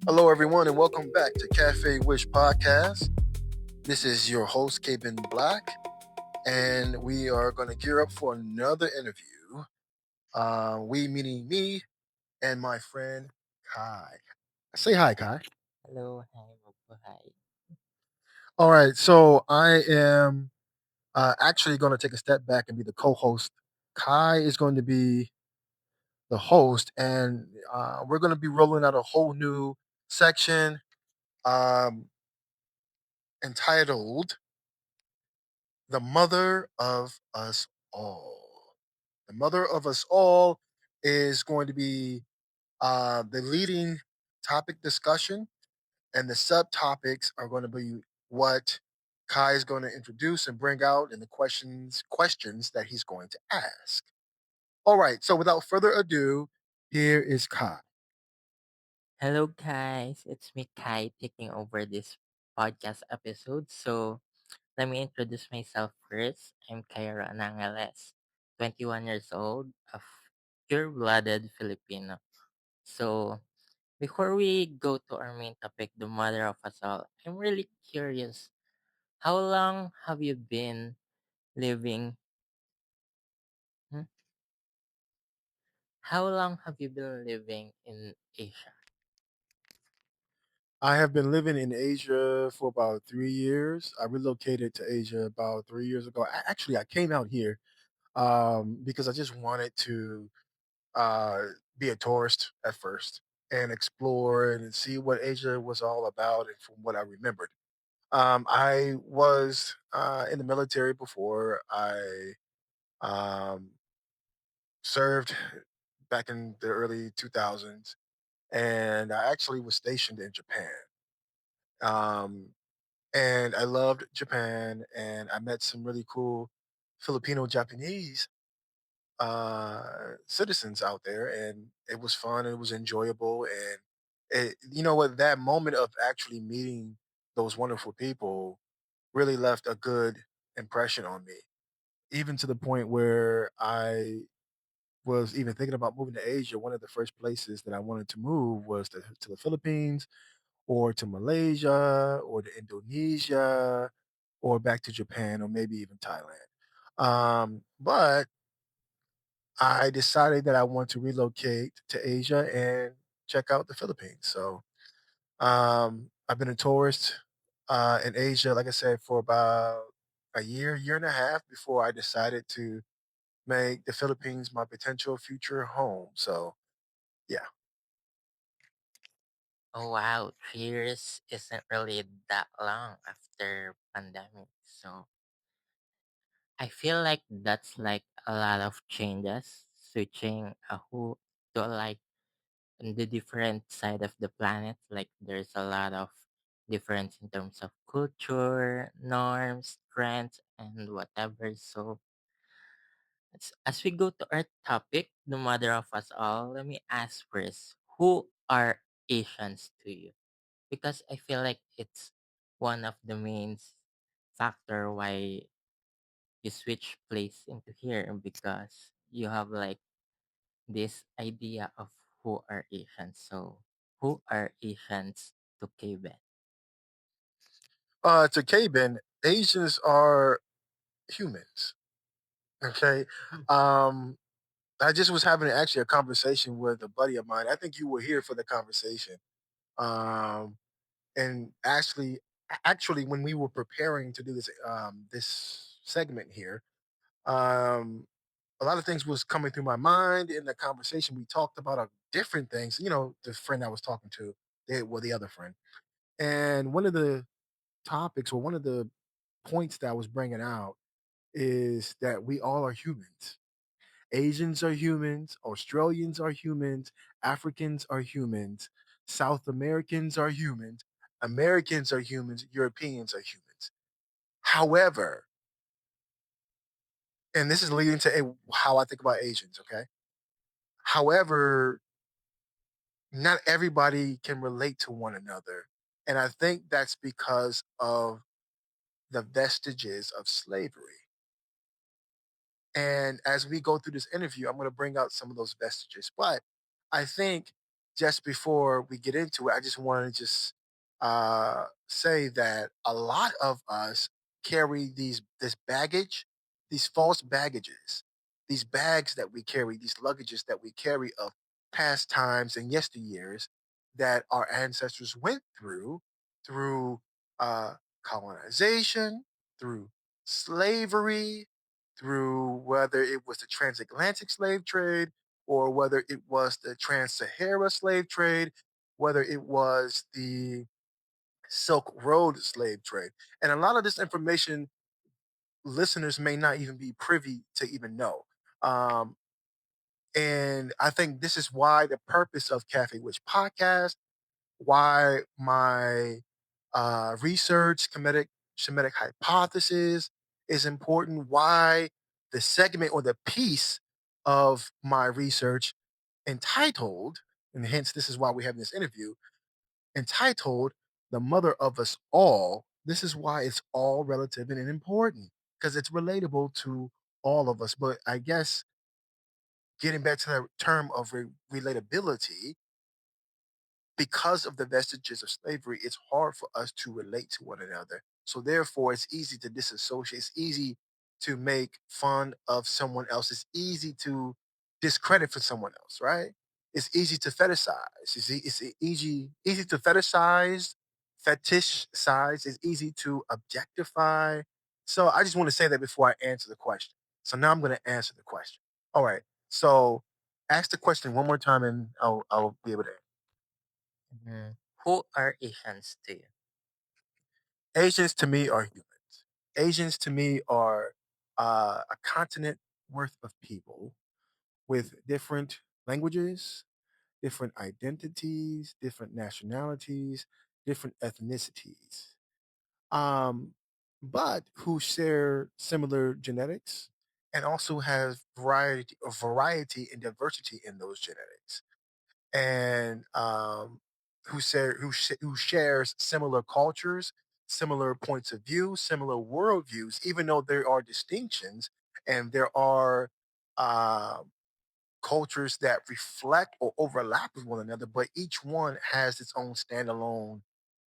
Hello, everyone, and welcome back to Cafe Wish Podcast. This is your host, Cabin Black, and we are going to gear up for another interview. We meaning me and my friend Kai. Say hi, Kai. Hello, hi, mabuhay. All right, so I am actually going to take a step back and be the co-host. Kai is going to be the host, and we're going to be rolling out a whole new section um, entitled "The Mother of Us All." The mother of us all is going to be the leading topic discussion, and the subtopics are going to be what Kai is going to introduce and bring out, and the questions that he's going to ask. All right. So without further ado, here is Kai. Hello, guys. It's me, Kai, taking over this podcast episode. So, let me introduce myself first. I'm Kyra Anangales, 21 years old, a pure-blooded Filipino. So, before we go to our main topic, the mother of us all, I'm really curious. How long have you been living? hmm? How long have you been living in Asia? I have been living in Asia for about 3 years. I relocated to Asia about 3 years ago. Actually, I came out here because I just wanted to uh, be a tourist at first and explore and see what Asia was all about. And from what I remembered, I was in the military before. I um, served back in the early 2000s, and I actually was stationed in Japan. Um, and I loved Japan, and I met some really cool Filipino Japanese citizens out there, and it was fun. It was enjoyable, and you know what? That moment of actually meeting those wonderful people really left a good impression on me. Even to the point where I was even thinking about moving to Asia. One of the first places that I wanted to move was to the Philippines, or to Malaysia, or to Indonesia, or back to Japan, or maybe even Thailand. But I decided that I want to relocate to Asia and check out the Philippines. So I've been a tourist in Asia, like I said, for about a year and a half before I decided to make the Philippines my potential future home. So yeah. Oh wow, 3 years isn't really that long after pandemic. So I feel like that's like a lot of changes, switching a who to like on the different side of the planet. Like there's a lot of difference in terms of culture, norms, trends, and whatever. So as we go to our topic, the mother of us all, let me ask first, who are Asians to you? Because I feel like it's one of the main factor why you switch place into here because you have like this idea of who are Asians. So who are Asians to Quebec? To Cabin, Asians are humans. Okay. Um, I just was having actually a conversation with a buddy of mine. I think you were here for the conversation. Um, and actually, when we were preparing to do this segment here, um, a lot of things was coming through my mind in the conversation. We talked about different things. You know, the friend I was talking to, the other friend, and one of the topics or one of the points that I was bringing out is that we all are humans. Asians are humans, Australians are humans, Africans are humans, South Americans are humans, Americans are humans, Europeans are humans. However, and this is leading to how I think about Asians, okay? However, not everybody can relate to one another. And I think that's because of the vestiges of slavery. And as we go through this interview, I'm going to bring out some of those vestiges. But I think just before we get into it, I just want to just say that a lot of us carry this baggage, these false baggages, these bags that we carry, these luggages that we carry of past times and yesteryears that our ancestors went through uh, colonization, through slavery, through whether it was the transatlantic slave trade or whether it was the trans-Sahara slave trade, whether it was the Silk Road slave trade. And a lot of this information listeners may not even be privy to even know. Um, and I think this is why the purpose of Cafe Witch podcast, why my research, Semitic hypothesis is important, why the segment or the piece of my research entitled, and hence this is why we have this interview, entitled The Mother of Us All. This is why it's all relative and important because it's relatable to all of us. But I guess getting back to the term of relatability, because of the vestiges of slavery, it's hard for us to relate to one another. So therefore, it's easy to disassociate. It's easy to make fun of someone else. It's easy to discredit for someone else, right? It's easy to fetishize. It's easy to fetish size. It's easy to objectify. So I just want to say that before I answer the question. So now I'm going to answer the question. All right. So ask the question one more time, and I'll be able to. Mhm. Who are Asians to you? Asians to me are humans. Asians to me are a continent worth of people with different languages, different identities, different nationalities, different ethnicities, um, but who share similar genetics and also have variety and diversity in those genetics and who shares similar cultures, similar points of view, similar worldviews, even though there are distinctions and there are um cultures that reflect or overlap with one another, but each one has its own standalone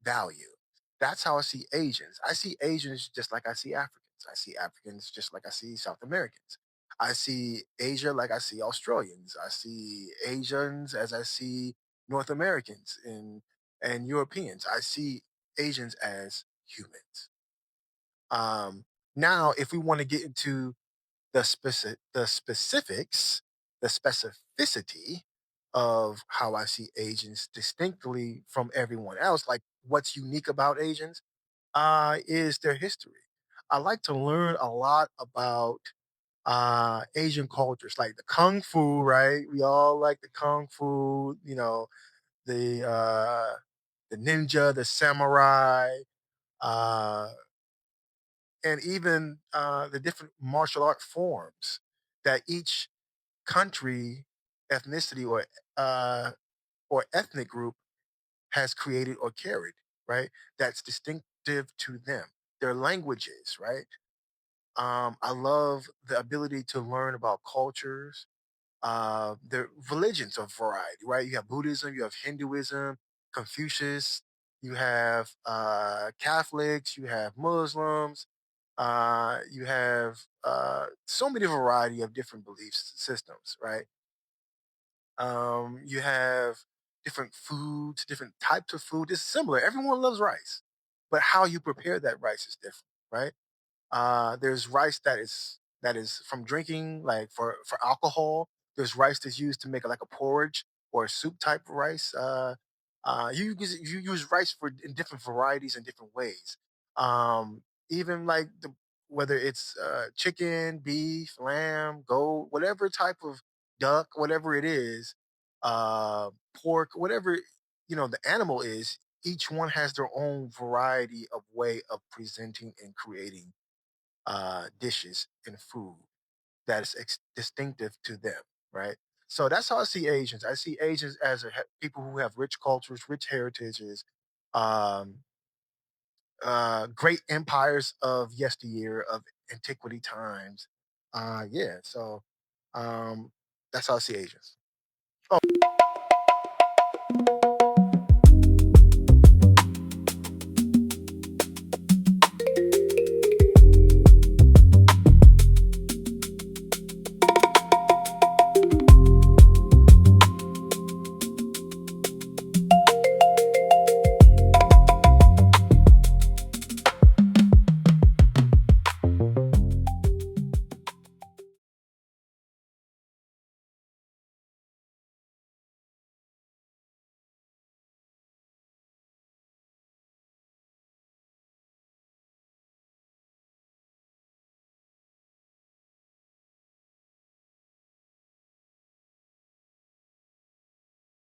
value. That's how I see Asians. I see Asians just like I see Africans. I see Africans just like I see South Americans. I see Asia like I see Australians. I see Asians as I see North Americans and Europeans. I see Asians as humans. Um, Now, if we want to get into the specifics, the specificity of how I see Asians distinctly from everyone else, like what's unique about Asians, is their history. I like to learn a lot about Asian cultures, like the kung fu, right? We all like the kung fu, the ninja, the samurai, uh, and even the different martial art forms that each country, ethnicity, uh, or ethnic group has created or carried, right? That's distinctive to them. Their languages, right? I love the ability to learn about cultures, the religions of variety, right? You have Buddhism, you have Hinduism, Confucius, you have Catholics, you have Muslims, you have so many variety of different belief systems, right? You have different foods, different types of food. It's similar. Everyone loves rice, but how you prepare that rice is different, right? There's rice that is from drinking, like for alcohol. There's rice that's used to make like a porridge or a soup type of rice. You use rice for in different varieties and different ways. Even like whether it's chicken, beef, lamb, goat, whatever type of duck, whatever it is, pork, whatever the animal is. Each one has their own variety of way of presenting and creating dishes and food that is distinctive to them, right? So that's how I see Asians. I see Asians as people who have rich cultures, rich heritages, um, great empires of yesteryear, of antiquity times. Yeah, so um, that's how I see Asians.